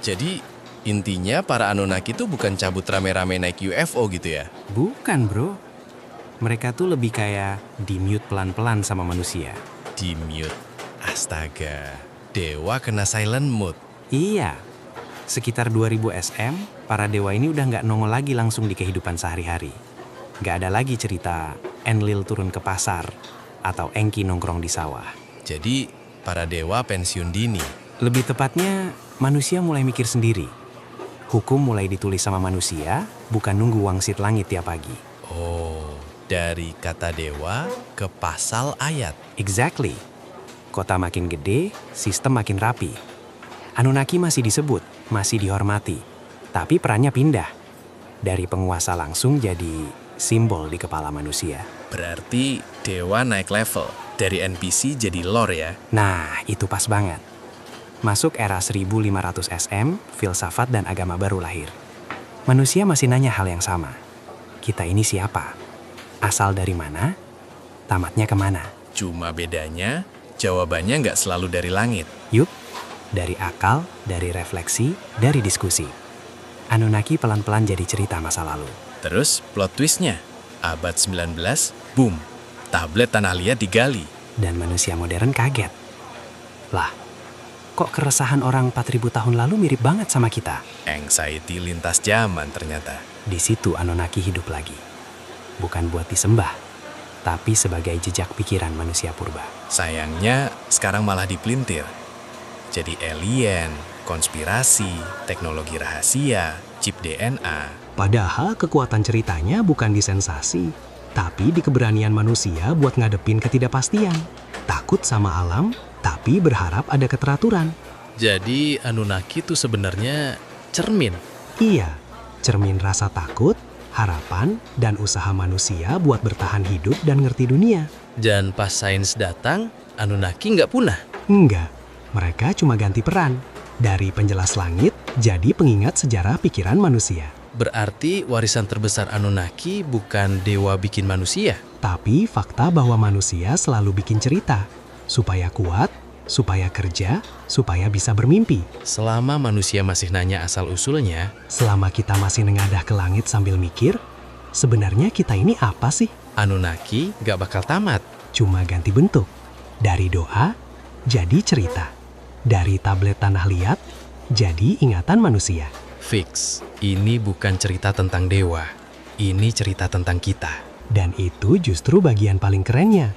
Jadi, intinya para Anunnaki itu bukan cabut rame-rame naik UFO gitu ya? Bukan, bro. Mereka tuh lebih kayak di-mute pelan-pelan sama manusia. Di-mute. Astaga, dewa kena silent mode. Iya. Sekitar 2000 SM, para dewa ini udah nggak nongol lagi langsung di kehidupan sehari-hari. Nggak ada lagi cerita Enlil turun ke pasar atau Enki nongkrong di sawah. Jadi, para dewa pensiun dini. Lebih tepatnya, manusia mulai mikir sendiri. Hukum mulai ditulis sama manusia, bukan nunggu wangsit langit tiap pagi. Oh, dari kata dewa ke pasal ayat. Exactly. Kota makin gede, sistem makin rapi. Anunnaki masih disebut, masih dihormati. Tapi perannya pindah. Dari penguasa langsung jadi simbol di kepala manusia. Berarti dewa naik level. Dari NPC jadi lore ya? Nah, itu pas banget. Masuk era 1500 SM, filsafat dan agama baru lahir. Manusia masih nanya hal yang sama. Kita ini siapa? Asal dari mana? Tamatnya kemana? Cuma bedanya, jawabannya nggak selalu dari langit. Yup, dari akal, dari refleksi, dari diskusi. Anunnaki pelan-pelan jadi cerita masa lalu. Terus plot twistnya, abad 19, boom, tablet tanah liat digali. Dan manusia modern kaget. Lah, kok keresahan orang 4000 tahun lalu mirip banget sama kita? Anxiety lintas zaman ternyata. Di situ Anunnaki hidup lagi. Bukan buat disembah, tapi sebagai jejak pikiran manusia purba. Sayangnya sekarang malah dipelintir. Jadi alien, konspirasi, teknologi rahasia, chip DNA. Padahal kekuatan ceritanya bukan di sensasi, tapi di keberanian manusia buat ngadepin ketidakpastian. Takut sama alam, tapi berharap ada keteraturan. Jadi Anunnaki itu sebenarnya cermin. Iya, cermin rasa takut, harapan, dan usaha manusia buat bertahan hidup dan ngerti dunia. Dan pas sains datang, Anunnaki nggak punah. Enggak, mereka cuma ganti peran. Dari penjelas langit, jadi pengingat sejarah pikiran manusia. Berarti warisan terbesar Anunnaki bukan dewa bikin manusia. Tapi fakta bahwa manusia selalu bikin cerita. Supaya kuat, supaya kerja, supaya bisa bermimpi. Selama manusia masih nanya asal-usulnya, Selama kita masih nengadah ke langit sambil mikir, sebenarnya kita ini apa sih? Anunnaki nggak bakal tamat. Cuma ganti bentuk. Dari doa, jadi cerita. Dari tablet tanah liat, jadi ingatan manusia. Fix, ini bukan cerita tentang dewa. Ini cerita tentang kita. Dan itu justru bagian paling kerennya.